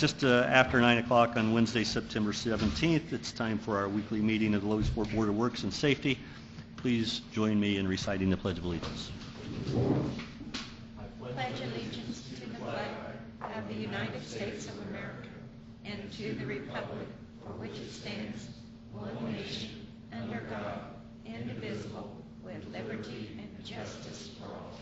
just after 9 o'clock on Wednesday, September 17th. It's time for our weekly meeting of the Logansport Board of Works and Safety. Please join me in reciting the Pledge of Allegiance. I pledge allegiance to the flag of the United States of America and to the republic for which it stands, one nation, under God, indivisible, with liberty and justice for all.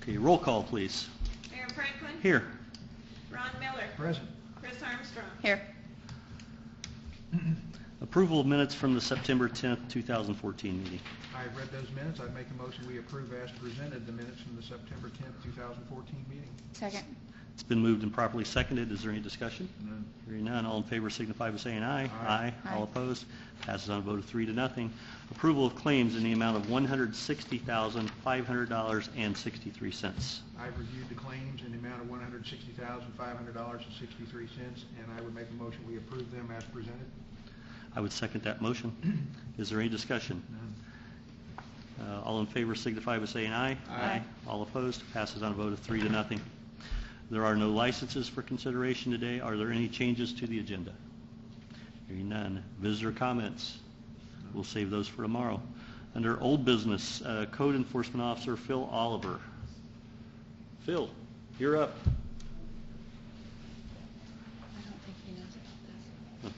Okay, roll call, please. Mayor Franklin? Here. Ron Miller? Present. Chris Armstrong? Here. Approval of minutes from the September 10th, 2014 meeting. I've read those minutes. I'd make a motion we approve as presented the minutes from the September 10th, 2014 meeting. Second. It's been moved and properly seconded. Is there any discussion? None. Hearing none, all in favor signify by saying aye. Aye. All opposed? Passes on a vote of 3-0. Approval of claims in the amount of $160,500.63. I've reviewed the claims in the amount of $160,500.63, and I would make a motion we approve them as presented. I would second that motion. Is there any discussion? None. All in favor signify by saying aye. Aye. All opposed? Passes on a vote of 3-0. There are no licenses for consideration today. Are there any changes to the agenda? Hearing none. Visitor comments? We'll save those for tomorrow. Under old business, Code Enforcement Officer Phil Oliver. Phil, you're up. I don't think he knows about this.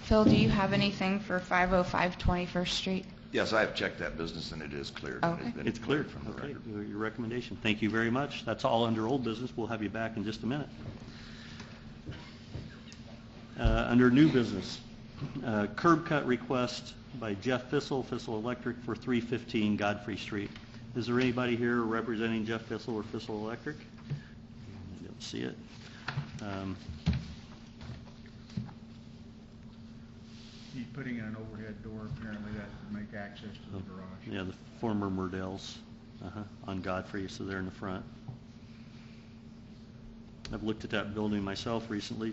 Phil, do you have anything for 505 21st Street? Yes, I have checked that business and it is cleared. Okay. It's cleared from the record. Your recommendation. Thank you very much. That's all under old business. We'll have you back in just a minute. Under new business, curb cut request by Jeff Fissel, Fissel Electric for 315 Godfrey Street. Is there anybody here representing Jeff Fissel or Fissel Electric? I don't see it. He's putting in an overhead door, apparently that would make access to the garage. Yeah, the former Murdells on Godfrey, so they're in the front. I've looked at that building myself recently.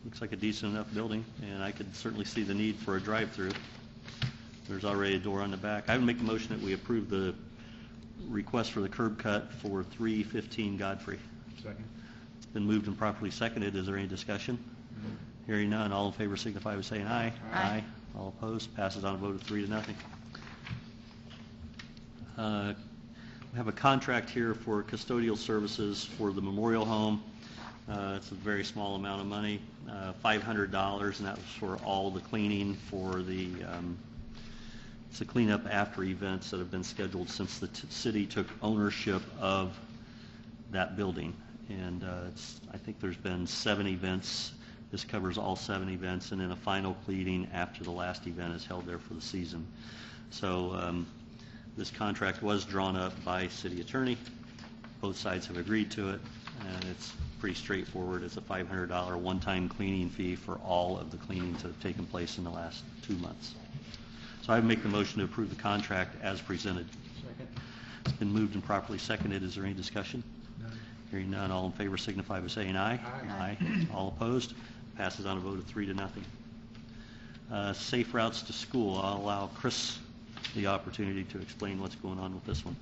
Looks like a decent enough building, and I could certainly see the need for a drive-through. There's already a door on the back. I would make a motion that we approve the request for the curb cut for 315 Godfrey. Second. It's been moved and properly seconded. Is there any discussion? Hearing none, all in favor signify by saying aye. Aye. All opposed? Passes on a vote of 3-0. We have a contract here for custodial services for the memorial home. It's a very small amount of money, $500, and that was for all the cleaning for the it's a cleanup after events that have been scheduled since the city took ownership of that building. And I think there's been 7 events. This covers all 7 events, and then a final cleaning after the last event is held there for the season. So this contract was drawn up by city attorney. Both sides have agreed to it, and it's pretty straightforward. It's a $500 one-time cleaning fee for all of the cleanings that have taken place in the last 2 months. So I would make the motion to approve the contract as presented. Second. It's been moved and properly seconded. Is there any discussion? None. Hearing none, all in favor signify by saying aye. Aye. All opposed? Passes on a vote of 3-0. Safe routes to school. I'll allow Chris the opportunity to explain what's going on with this one.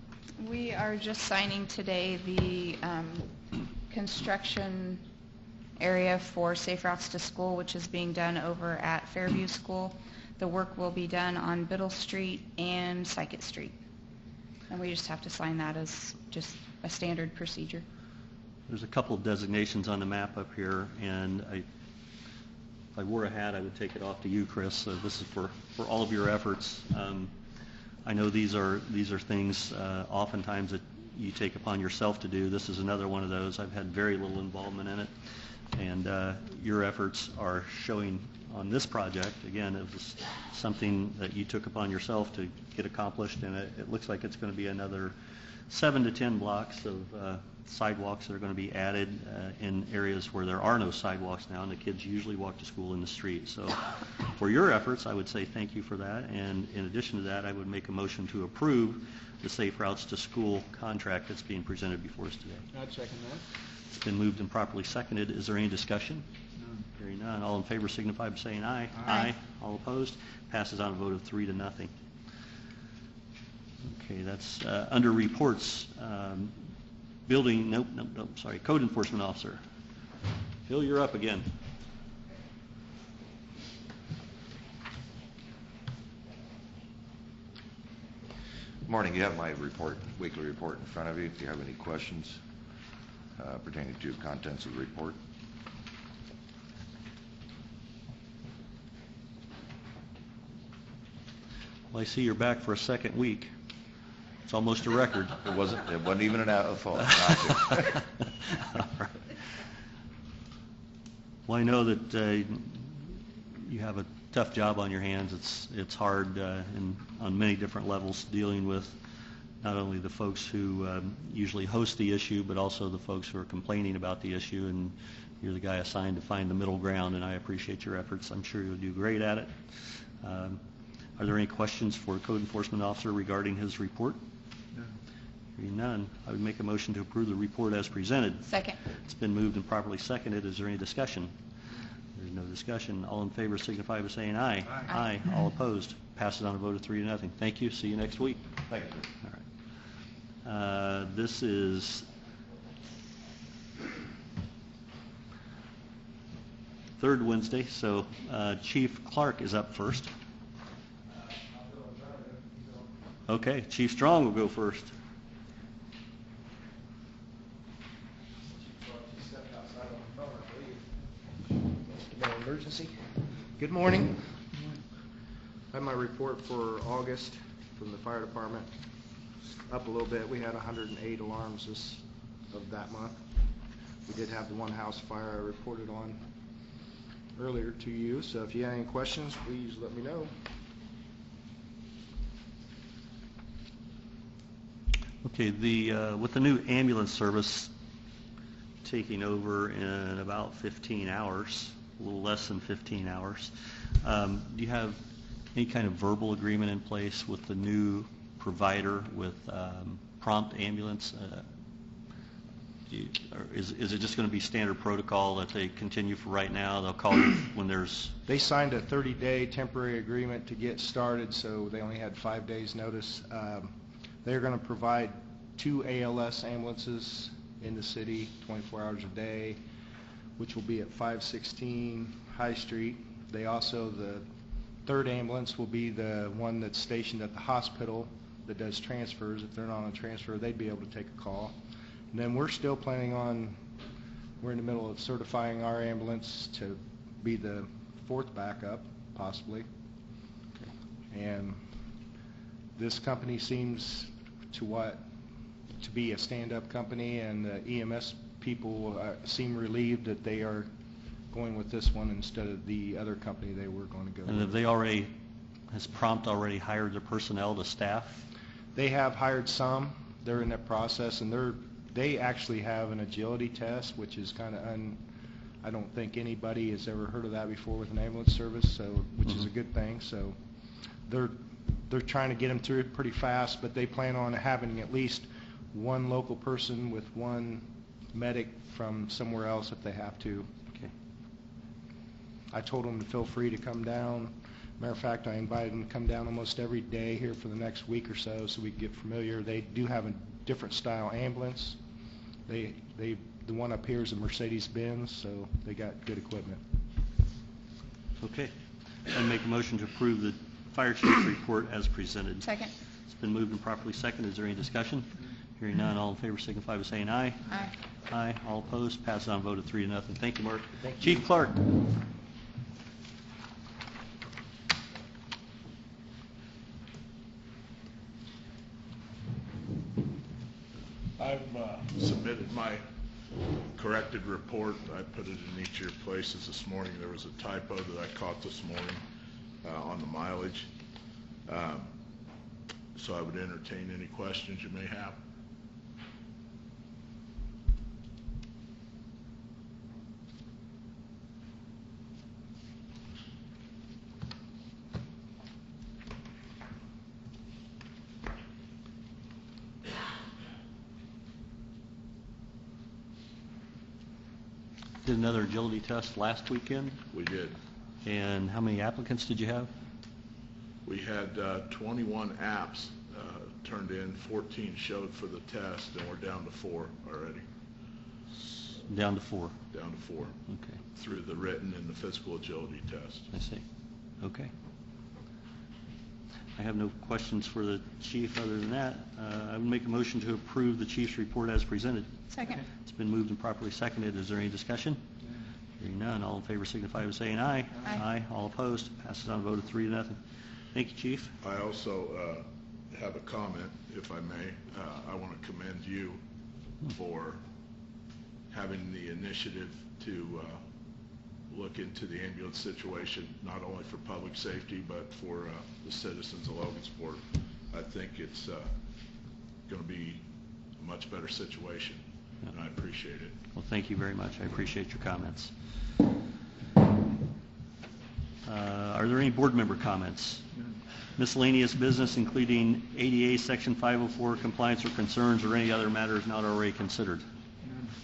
We are just signing today the construction area for Safe Routes to School, which is being done over at Fairview School. The work will be done on Biddle Street and Psychic Street. And we just have to sign that as just a standard procedure. There's a couple of designations on the map up here, and if I wore a hat, I would take it off to you, Chris. This is for all of your efforts. I know these are things oftentimes that you take upon yourself to do. This is another one of those. I've had very little involvement in it, and your efforts are showing on this project. Again, it was something that you took upon yourself to get accomplished, and it looks like it's going to be another 7 to 10 blocks of sidewalks that are going to be added in areas where there are no sidewalks now, and the kids usually walk to school in the street. So for your efforts, I would say thank you for that, and in addition to that, I would make a motion to approve the Safe Routes to School contract that's being presented before us today. I'd second that. It's been moved and properly seconded. Is there any discussion? None. Hearing none, all in favor signify by saying aye. Aye. All opposed? Passes on a vote of 3-0. Okay, that's under reports. Sorry, Code Enforcement Officer. Phil, you're up again. Morning, you have my report, weekly report in front of you. If you have any questions pertaining to contents of the report. Well, I see you're back for a second week. It's almost a record. It wasn't even a fault. Not to. All right. Well, I know that you have a tough job on your hands. It's hard on many different levels, dealing with not only the folks who usually host the issue, but also the folks who are complaining about the issue. And you're the guy assigned to find the middle ground, and I appreciate your efforts. I'm sure you'll do great at it. Are there any questions for Code Enforcement Officer regarding his report? No. Hearing none, I would make a motion to approve the report as presented. Second. It's been moved and properly seconded. Is there any discussion? There's no discussion. All in favor signify by saying aye. Aye. Aye. All opposed? Passes on a vote of 3-0. Thank you. See you next week. Thank you, sir. All right. This is third Wednesday, so Chief Clark is up first. Okay, Chief Strong will go first. No emergency. Good morning. I have my report for August from the fire department. Up a little bit. We had 108 alarms of that month. We did have the one house fire I reported on earlier to you, so if you have any questions, please let me know. Okay, with the new ambulance service taking over in about 15 hours, a little less than 15 hours, do you have any kind of verbal agreement in place with the new provider with prompt ambulance? Is it just going to be standard protocol that they continue for right now? They'll call you when there's... They signed a 30-day temporary agreement to get started, so they only had 5 days notice. They're going to provide 2 ALS ambulances in the city 24 hours a day, which will be at 516 High Street. They also, the third ambulance will be the one that's stationed at the hospital that does transfers. If they're not on a transfer, they'd be able to take a call. And then we're still planning on, we're in the middle of certifying our ambulance to be the 4th backup, possibly. And this company seems to be a stand-up company, and the EMS people seem relieved that they are going with this one instead of the other company they were going to go And with. has Prompt already hired their personnel, the staff? They have hired some. They're in that process, and they actually have an agility test, which is kind of I don't think anybody has ever heard of that before with an ambulance service, which is a good thing. So they're trying to get them through it pretty fast, but they plan on having at least one local person with one medic from somewhere else if they have to. Okay. I told them to feel free to come down. Matter of fact, I invited them to come down almost every day here for the next week or so we can get familiar. They do have a different style ambulance. The one up here is a Mercedes-Benz, so they got good equipment. Okay. I make a motion to approve the fire chief's report as presented. Second. It's been moved and properly seconded. Is there any discussion? Hearing none, all in favor signify by saying aye. Aye. Aye. All opposed? Passes on a vote of 3-0. Thank you, Mark. Thank you. Chief Clark. I've submitted my corrected report. I put it in each of your places this morning. There was a typo that I caught this morning on the mileage. So I would entertain any questions you may have. Did another agility test last weekend. We did. And how many applicants did you have? We had 21 apps turned in, 14 showed for the test, and we're down to 4 already. Down to 4. Down to 4 Okay, through the written and the physical agility test. I see. Okay. I have no questions for the chief other than that. I would make a motion to approve the chief's report as presented. Second. It's been moved and properly seconded. Is there any discussion? Hearing none, all in favor signify by saying aye. Aye. All opposed, passes on a vote of 3-0. Thank you, chief. I also have a comment, if I may. I want to commend you for having the initiative to look into the ambulance situation, not only for public safety, but for the citizens of Logansport. I think it's going to be a much better situation, and I appreciate it. Well, thank you very much. I appreciate your comments. Are there any board member comments? Miscellaneous business, including ADA Section 504 compliance or concerns, or any other matters not already considered?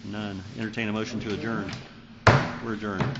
None. Entertain a motion to adjourn. We're adjourned.